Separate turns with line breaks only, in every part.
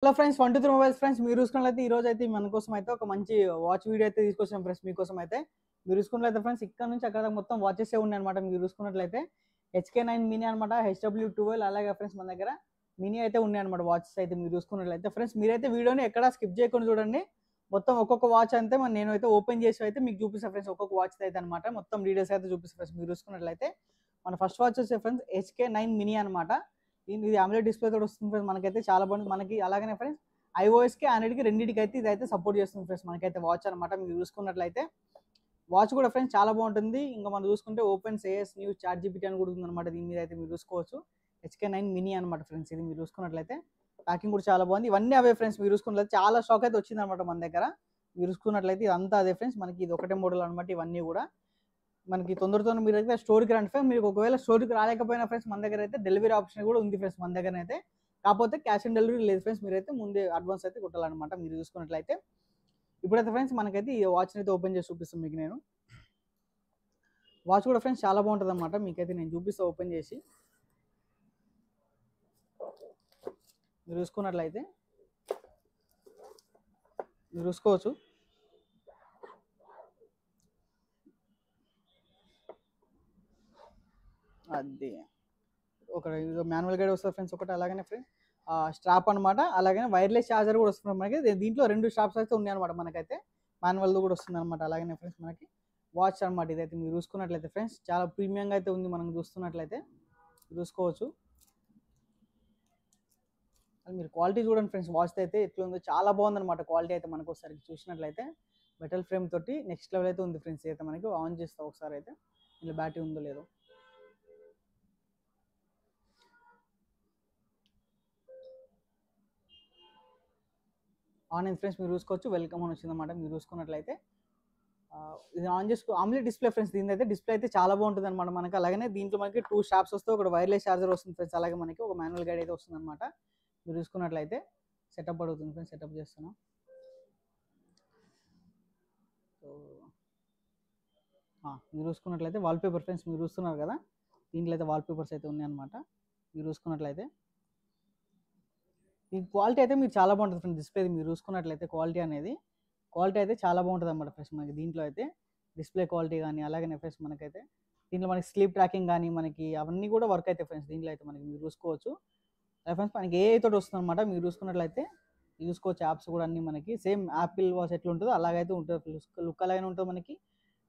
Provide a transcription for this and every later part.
Hello friends, 123 mobiles friends. మీరు చూసుకున్నట్లయితే ఈ రోజు అయితే మన కోసం అయితే ఒక మంచి వాచ్ వీడియో అయితే తీసుకొచ్చాం ఫ్రెండ్స్. మీకోసం అయితే మీరు చూసుకున్నట్లయితే ఫ్రెండ్స్, ఇక్కడ నుంచి అక్కడ దాకా మొత్తం వాచెస్ ఉన్నాయి అనమాట. మీరు చూసుకున్నట్లయితే HK9 మినీ అనమాట, HW12 అలాగే ఫ్రెండ్స్ మన దగ్గర మినీ అయితే ఉన్నాయి అనమాట. వాచెస్ అయితే మీరు చూసుకున్నట్లయితే ఫ్రెండ్స్, మీరైతే వీడియోని ఎక్కడ స్కిప్ చేయకుండా చూడండి. మొత్తం ఒక్కొక్క వాచ్ అంతే నేను అయితే ఓపెన్ చేసి అయితే మీకు చూపిస్తాను ఫ్రెండ్స్. ఒక్కొక్క వాచ్ అయితే అనమాట మొత్తం డీటెయిల్స్ అయితే చూపిస్తాను ఫ్రెండ్స్. మీరు చూసుకున్నట్లయితే మన ఫస్ట్ వాచ్ వచ్చే ఫ్రెండ్స్ HK9 మినీ అనమాట. ఇది AMOLED డిస్ప్లే తోటి వస్తుంది ఫ్రెండ్స్. మనకైతే చాలా బాగుంది. మనకి అలాగనే ఫ్రెండ్స్ iOS కి ఆండ్రాయిడ్ కి రెండింటికి అయితే ఇదైతే సపోర్ట్ చేస్తుంది ఫ్రెండ్స్. మనకైతే వాచ్ అనమాట. మీరు చూసుకున్నట్లయితే వాచ్ కూడా ఫ్రెండ్స్ చాలా బాగుంటుంది. ఇంకా మనం చూసుకుంటే ఓపెన్ AS న్యూస్ ChatGPT అని కూడా ఉందన్నమాట. దీని మీద అయితే మీరు చూసుకోవచ్చు. HK9 మినీ అనమాట ఫ్రెండ్స్. ఇది మీరు చూసుకున్నట్లయితే ప్యాకింగ్ కూడా చాలా బాగుంది. ఇవన్నీ అవే ఫ్రెండ్స్. మీరు చూసుకున్నట్లయితే చాలా స్టాక్ అయితే వచ్చింది అనమాట మన దగ్గర. మీరు చూసుకున్నట్లయితే ఇదంతా అదే ఫ్రెండ్స్. మనకి ఇది ఒకటే మోడల్ అనమాట. ఇవన్నీ కూడా మనకి తొందరతో మీరు అయితే స్టోర్కి రండి ఫ్రెండ్స్. మీరు ఒకవేళ స్టోర్కి రాలేకపోయినా ఫ్రెండ్స్, మన దగ్గర అయితే డెలివరీ ఆప్షన్ కూడా ఉంది ఫ్రెండ్స్ మన దగ్గర అయితే. కాకపోతే క్యాష్ ఆన్ డెలివరీ లేదు ఫ్రెండ్స్. మీరైతే ముందే అడ్వాన్స్ అయితే కొట్టాలన్నమాట. మీరు చూసుకున్నట్లయితే ఇప్పుడైతే ఫ్రెండ్స్ మనకైతే ఈ వాచ్ అయితే ఓపెన్ చేసి చూపిస్తాను మీకు నేను. వాచ్ కూడా ఫ్రెండ్స్ చాలా బాగుంటుంది అనమాట. మీకైతే నేను చూపిస్తాను ఓపెన్ చేసి. మీరు చూసుకున్నట్లయితే మీరు చూసుకోవచ్చు. అది ఒక మాన్యువల్ గైడ్ వస్తుంది ఫ్రెండ్స్ ఒకటి. అలాగనే ఫ్రెండ్స్ స్ట్రాప్ అనమాట. అలాగే వైర్లెస్ ఛార్జర్ కూడా వస్తుంది మనకి. దీంట్లో 2 స్ట్రాప్స్ అయితే ఉన్నాయి అనమాట. మనకైతే మాన్యువల్ కూడా వస్తుంది అనమాట. అలాగే ఫ్రెండ్స్ మనకి వాచ్ అనమాట. ఇదైతే మీరు చూసుకున్నట్లయితే ఫ్రెండ్స్ చాలా ప్రీమియంగా అయితే ఉంది. మనం చూస్తున్నట్లయితే చూసుకోవచ్చు. మీరు క్వాలిటీ చూడండి ఫ్రెండ్స్. వాచ్ అయితే ఎట్లా ఉందో చాలా బాగుందన్నమాట. క్వాలిటీ అయితే మనకు ఒకసారి చూసినట్లయితే మెటల్ ఫ్రేమ్ తోటి నెక్స్ట్ లెవెల్ అయితే ఉంది ఫ్రెండ్స్. అయితే మనకి ఆన్ చేస్తాం ఒకసారి అయితే ఇలా బ్యాటరీ ఉందో లేదో. ఆన్ అయింది ఫ్రెండ్స్. మీరు చూసుకోవచ్చు. వెల్కమ్ అని వచ్చిందన్నమాట. మీరు చూసుకున్నట్లయితే ఇది ఆన్ చేసుకో AMOLED డిస్ప్లే ఫ్రెండ్స్. దీని అయితే డిస్ప్లే అయితే చాలా బాగుంటుంది అనమాట మనకి. అలాగే దీంట్లో మనకి 2 స్ట్రాప్స్ వస్తాయి. ఒకటి వైర్లెస్ ఛార్జర్ వస్తుంది ఫ్రెండ్స్. అలాగే మనకి ఒక మాన్యువల్ గైడ్ అయితే వస్తుంది అనమాట. మీరు చూసుకున్నట్లయితే సెటప్ అడుగుతుంది ఫ్రెండ్స్. సెటప్ చేస్తున్నాం. సో మీరు చూసుకున్నట్లయితే వాల్పేపర్ ఫ్రెండ్స్. మీరు చూస్తున్నారు కదా, దీంట్లో అయితే వాల్పేపర్స్ అయితే ఉన్నాయి అనమాట. మీరు చూసుకున్నట్లయితే ఈ క్వాలిటీ అయితే మీకు చాలా బాగుంటుంది ఫ్రెండ్స్. డిస్ప్లే మీరు చూసుకున్నట్లయితే క్వాలిటీ అయితే చాలా బాగుంటుంది అనమాట ఫ్రెండ్స్. మనకి దీంట్లో అయితే డిస్ప్లే క్వాలిటీ కానీ అలాగే ఫ్రెండ్స్ మనకైతే దీంట్లో మనకి స్లీప్ ట్రాకింగ్ కానీ మనకి అవన్నీ కూడా వర్క్ అయితే ఫ్రెండ్స్. దీంట్లో అయితే మనకి మీరు చూసుకోవచ్చు. అదే ఫ్రెండ్స్ మనకి ఏ తోటి వస్తుంది అనమాట. మీరు చూసుకున్నట్లయితే చూసుకోవచ్చు. యాప్స్ కూడా అన్ని మనకి సేమ్ యాపిల్ వాచ్ ఎట్లా ఉంటుందో అలాగైతే ఉంటుంది. లుక్ అలాగే ఉంటుంది మనకి.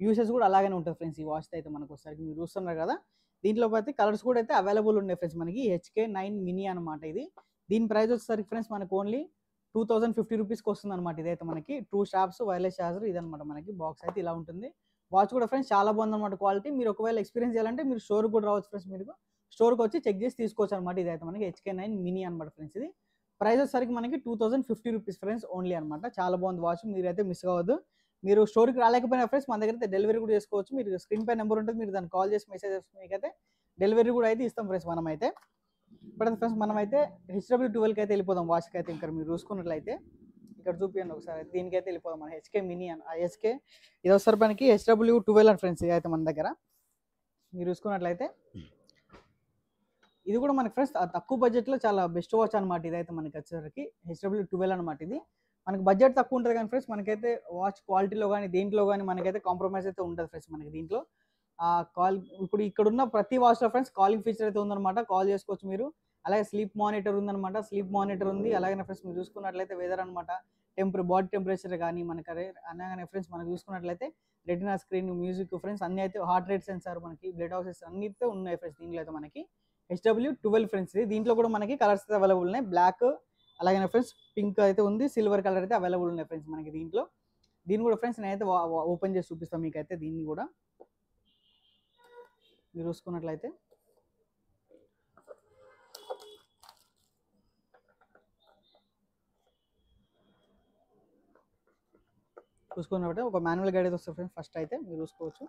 యూసెస్ కూడా అలాగే ఉంటుంది ఫ్రెండ్స్. ఈ వాచ్ అయితే మనకు ఒకసారి మీరు చూస్తున్నారు కదా, దీంట్లో అయితే కలర్స్ కూడా అయితే అవైలబుల్ ఉన్నాయి ఫ్రెండ్స్. మనకి HK9 మినీ అనమాట ఇది. దీని ప్రైస్ వచ్చేసరికి ఫ్రెండ్స్ మనకు ఓన్లీ 2050 రూపీస్కి వస్తుంది అనమాట. ఇదైతే మనకి 2 స్ట్రాప్స్ వైర్లెస్ ఛార్జర్ ఇదనమాట. మనకి బాక్స్ అయితే ఇలా ఉంటుంది. వాచ్ కూడా ఫ్రెండ్స్ చాలా బాగుంది అనమాట క్వాలిటీ. మీరు ఒకవేళ ఎక్స్పీరియన్స్ చేయాలంటే మీరు స్టోర్కి కూడా రావచ్చు ఫ్రెండ్స్. మీరు స్టోర్కి వచ్చి చెక్ చేసి తీసుకోవచ్చు అనమాట. ఇదైతే మనకి HK9 మినీ అనమాట ఫ్రెండ్స్. ఇది ప్రైస్ వచ్చేసరికి మనకి 2050 రూపీస్ ఫ్రెండ్స్ ఓన్లీ అనమాట. చాలా బాగుంది వాచ్. మీరైతే మిస్ కావద్దు. మీరు స్టోర్కి రాలేకపోయినా ఫ్రెండ్స్ మన దగ్గర అయితే డెలివరీ కూడా చేసుకోవచ్చు. మీరు స్క్రీన్ పై నెంబర్ ఉంటుంది. మీరు దాన్ని కాల్ చేసి మెసేజ్ చేసి మీకైతే డెలివరీ కూడా అయితే ఇస్తాం ఫ్రెండ్స్ మనమైతే. ఇప్పుడైతే ఫ్రెండ్స్ మనమైతే HW12కి అయితే వెళ్ళిపోదాం. వాచ్కి అయితే ఇంకా మీరు చూసుకున్నట్లయితే ఇక్కడ చూపించండి ఒకసారి. దీనికైతే వెళ్ళిపోదాం. మన HK మినీ అని HK ఇది ఒకసారి మనకి HW12 అని ఫ్రెండ్స్. ఇది అయితే మన దగ్గర మీరు చూసుకున్నట్లయితే ఇది కూడా మనకి ఫ్రెండ్స్ తక్కువ బడ్జెట్లో చాలా బెస్ట్ వాచ్ అనమాట. ఇదైతే మనకి వచ్చేసరికి HW12 అనమాట. ఇది మనకి బడ్జెట్ తక్కువ ఉంటుంది కానీ ఫ్రెండ్స్ మనకైతే వాచ్ క్వాలిటీలో కానీ దేంట్లో కానీ మనకైతే కాంప్రమైజ్ అయితే ఉంటుంది ఫ్రెండ్స్. మనకి దీంట్లో కాల్ ఇప్పుడు ఇక్కడ ఉన్న ప్రతి వాచ్లో ఫ్రెండ్స్ కాలింగ్ ఫీచర్ అయితే ఉందన్నమాట. కాల్ చేసుకోవచ్చు మీరు. అలాగే స్లీప్ మానిటర్ ఉందన్నమాట. స్లీప్ మానిటర్ ఉంది. అలాగే ఫ్రెండ్స్ మీరు చూసుకున్నట్లయితే వెదర్ అనమాట, బాడీ టెంపరేచర్ కానీ మనకి అలాగే ఫ్రెండ్స్ మనకు చూసుకున్నట్లయితే రెటినా స్క్రీన్, మ్యూజిక్ ఫ్రెండ్స్ అన్ని అయితే, హార్ట్ రేట్ సెన్సార్, మనకి బ్లడ్ ఆక్సిజన్ అన్ని అయితే ఉన్నాయి ఫ్రెండ్స్. దీంట్లో అయితే మనకి HW12 ఫ్రెండ్స్. దీంట్లో కూడా మనకి కలర్స్ అయితే అవైలబుల్ ఉన్నాయి. బ్లాక్ అలాగే ఫ్రెండ్స్ పింక్ అయితే ఉంది. సిల్వర్ కలర్ అయితే అవైలబుల్ ఉన్నాయి ఫ్రెండ్స్ మనకి దీంట్లో. దీన్ని కూడా ఫ్రెండ్స్ నేనైతే ఓపెన్ చేసి చూపిస్తాను మీకైతే. దీన్ని కూడా మీరు చూసుకున్నట్లయితే చూసుకున్నట్లయితే ఒక మాన్యువల్ గైడ్ అయితే వస్తుంది ఫ్రెండ్స్. ఫస్ట్ అయితే మీరు చూసుకోవచ్చు.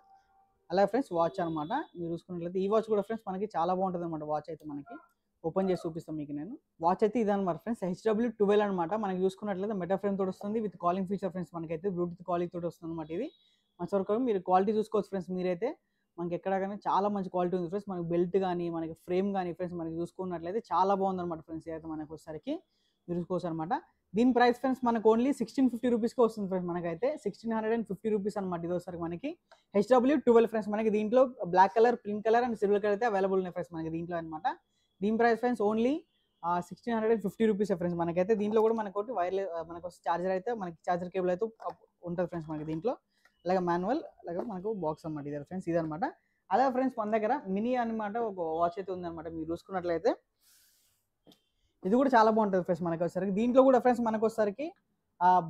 అలాగే ఫ్రెండ్స్ వాచ్ అనమాట. మీరు చూసుకున్నట్లయితే ఈ వాచ్ కూడా ఫ్రెండ్స్ మనకి చాలా బాగుంటుంది అనమాట. వాచ్ అయితే మనకి ఓపెన్ చేసి చూపిస్తాం మీకు నేను. వాచ్ అయితే ఇదనమాట ఫ్రెండ్స్. HW12 అనమాట. మనకి చూసుకున్నట్లయితే మెటా ఫ్రేమ్ తోటి వస్తుంది విత్ కాలింగ్ ఫీచర్ ఫ్రెండ్స్. మనకైతే బ్లూటూత్ కాలింగ్ తోటి వస్తుంది అనమాట. ఇది మంచి వరకు మీరు క్వాలిటీ చూసుకోవచ్చు ఫ్రెండ్స్. మీరైతే మనకి ఎక్కడ కానీ చాలా మంచి క్వాలిటీ ఉంది ఫ్రెండ్స్. మనకి బెల్ట్ కానీ మనకి ఫ్రేమ్ కానీ ఫ్రెండ్స్ మనకి చూసుకున్నట్లయితే చాలా బాగుంది అనమాట ఫ్రెండ్స్. అయితే మనకి వచ్చేసరికి మీరు చూసుకోవచ్చు అనమాట. దీని ప్రైస్ ఫ్రెండ్స్ మనకు ఓన్లీ 1650 రూపీస్కి వస్తుంది ఫ్రెండ్స్. మనకైతే 1650 రూపీస్ అనమాట. ఇది ఒకసారి మనకి HW12 ఫ్రెండ్స్. మనకి దీంట్లో black colour, pink colour and silver colour అయితే అవైలబుల్ ఉన్నాయి ఫ్రెండ్స్ మనకి దీంట్లో అనమాట. దీని price friends only 1650 rupees friends. మనకైతే దీంట్లో కూడా మనకు వైర్లెస్ మనకు చార్జర్ అయితే మనకి చార్జర్ కేబుల్ అయితే ఉంటుంది ఫ్రెండ్స్ మనకి దీంట్లో. అలాగే మాన్యువల్, అలాగే మనకు బాక్స్ అనమాట ఇది ఫ్రెండ్స్. ఇదనమాట. అలాగే ఫ్రెండ్స్ మన దగ్గర మినీ అనమాట ఒక వాచ్ అయితే ఉందన్నమాట. మీరు చూసుకున్నట్లయితే ఇది కూడా చాలా బాగుంటుంది ఫ్రెండ్స్ మనకి వచ్చేసరికి. దీంట్లో కూడా ఫ్రెండ్స్ మనకు వచ్చేసరికి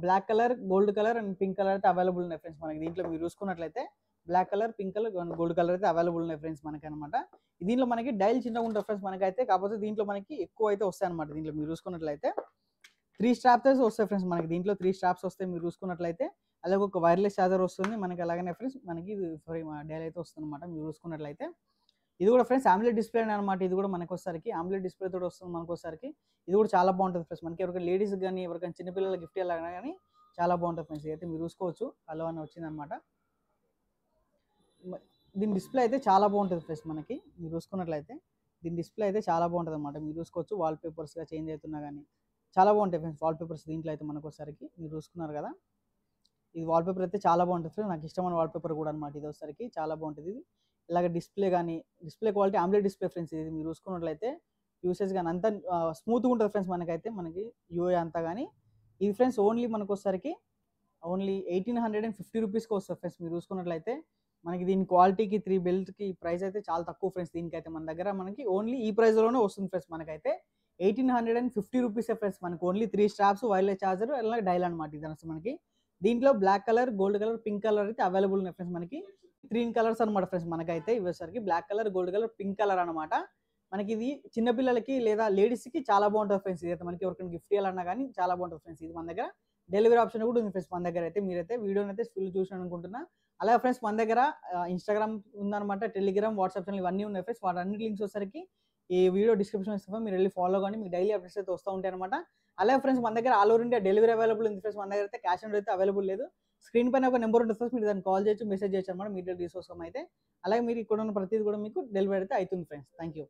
black colour, gold colour and pink colour అయితే అవైలబుల్ ఉన్నాయి ఫ్రెండ్స్ మనకి దీంట్లో. మీరు చూసుకున్నట్లయితే black colour, pink colour, gold colour అయితే అవైలబుల్ ఉన్నాయి ఫ్రెండ్స్ మనకి అనమాట. దీంట్లో మనకి డైల్ చిన్నగా ఉంటుంది ఫ్రెండ్స్ మనకైతే. కాకపోతే దీంట్లో మనకి ఎక్కువ అయితే వస్తాయి అనమాట. దీంట్లో మీరు చూసుకున్నట్లయితే 3 స్ట్రాప్స్ వస్తాయి ఫ్రెండ్స్ మనకి దీంట్లో. 3 స్ట్రాప్స్ వస్తాయి మీరు చూసుకున్నట్లయితే. అలాగే ఒక వైర్లెస్ చార్జర్ వస్తుంది మనకి. అలాగనే ఫ్రెండ్స్ మనకి డైల్ అయితే వస్తుంది అనమాట. మీరు చూసుకున్నట్లయితే ఇది కూడా ఫ్రెండ్స్ AMOLED డిస్ప్లే అనమాట. ఇది కూడా మనకు వచ్చేసరికి AMOLED డిస్ప్లే తోటి వస్తుంది మనకు వచ్చేసరికి. ఇది కూడా చాలా బాగుంటుంది ఫ్రెండ్స్ మనకి. ఎవరికైనా లేడీస్ కానీ ఎవరికైనా చిన్నపిల్లల గిఫ్ట్ ఇవ్వాలన్నా కానీ చాలా బాగుంటుంది ఫ్రెండ్స్. అయితే మీరు చూసుకోవచ్చు. అలో అని వచ్చిందనమాట. దీని డిస్ప్లే అయితే చాలా బాగుంటుంది ఫ్రెండ్స్ మనకి. మీరు చూసుకున్నట్లయితే దీని డిస్ప్లే అయితే చాలా బాగుంటుంది అనమాట. మీరు చూసుకోవచ్చు. వాల్ పేపర్స్గా చేంజ్ అవుతున్నా కానీ చాలా బాగుంటాయి ఫ్రెండ్స్ వాల్ పేపర్స్ దీంట్లో అయితే మనకు వచ్చేసరికి. మీరు చూసుకున్నారు కదా, ఇది వాల్ పేపర్ అయితే చాలా బాగుంటుంది ఫ్రెండ్స్. నాకు ఇష్టమైన వాల్ పేపర్ కూడా అనమాట. ఇది వచ్చేసరికి చాలా బాగుంటుంది. ఇది ఇలాగ డిస్ప్లే కానీ display quality AMOLED display friends. ఇది మీరు చూసుకున్నట్లయితే యూసేజ్ కానీ అంతా స్మూత్గా ఉంటుంది ఫ్రెండ్స్ మనకైతే. మనకి యూఏ అంతా కానీ ఇది ఫ్రెండ్స్ ఓన్లీ మనకు వచ్చేసరికి ఓన్లీ 1850 రూపీస్కి వస్తుంది ఫ్రెండ్స్. మీరు చూసుకున్నట్లయితే మనకి దీని క్వాలిటీకి 3 బెల్ట్కి ప్రైస్ అయితే చాలా తక్కువ ఫ్రెండ్స్. దీనికైతే మన దగ్గర మనకి ఓన్లీ ఈ ప్రైస్లోనే వస్తుంది ఫ్రెండ్స్. మనకైతే 1850 రూపీసే ఫ్రెండ్స్. మనకి ఓన్లీ 3 స్ట్రాప్స్, వైర్లెస్ చార్జర్, అలాగే డైల్ అనమాట. ఇది అసలు మనకి దీంట్లో black colour, gold colour, pink colour అయితే అవైలబుల్ ఉన్నాయి ఫ్రెండ్స్ మనకి. 3 కలర్స్ అనమాట ఫ్రెండ్స్ మనకైతే. ఇవేసరికి black colour, gold colour, pink colour అనమాట. మనకి ఇది చిన్నపిల్లలకి లేదా లేడీస్కి చాలా బాగుంటుంది ఫ్రెండ్స్. ఇదైతే మనకి ఎవరికైనా గిఫ్ట్ ఇవ్వాలన్నా కానీ చాలా బాగుంటుంది ఫ్రెండ్స్. ఇది మన దగ్గర డెలివరీ ఆప్షన్ కూడా ఉంది ఫ్రెండ్స్ మన దగ్గర అయితే. మీరైతే వీడియోని అయితే ఫుల్ చూసాను అనుకుంటున్నా. అలాగే ఫ్రెండ్స్ మన దగ్గర ఇన్స్టాగ్రామ్ ఉందన్నమాట, టెలిగ్రామ్, వాట్సాప్ ఛానల్ ఇవన్నీ ఉన్నాయి ఫ్రెండ్స్. వాటి అన్ని లింక్స్ వచ్చేసరికి ఈ వీడియో డిస్క్రిప్షన్ ఇస్తాం. మీరు వెళ్ళి ఫాలో కానీ మీకు డైలీ అప్డేట్స్ అయితే వస్తూ ఉంటాయి అనమాట. అలాగే ఫ్రెండ్స్ మన దగ్గర all over India delivery available ఉంది ఫ్రెండ్స్. మన దగ్గర అయితే క్యాష్ ఆన్ అయితే అవైలబుల్ లేదు. స్క్రీన్ పైన ఒక నెంబర్ ఉంటుంది ఫ్రెండ్స్. మీరు దాన్ని కాల్ చేయొచ్చు, మెసేజ్ చేయొచ్చు అనమాట. మీ డీటెయిల్స్ కోసం అయితే. అలాగే మీరు ఇక్కడ ఉన్న ప్రతిదీ కూడా మీకు డెలివరీ అయితే అవుతుంది ఫ్రెండ్స్. Thank you.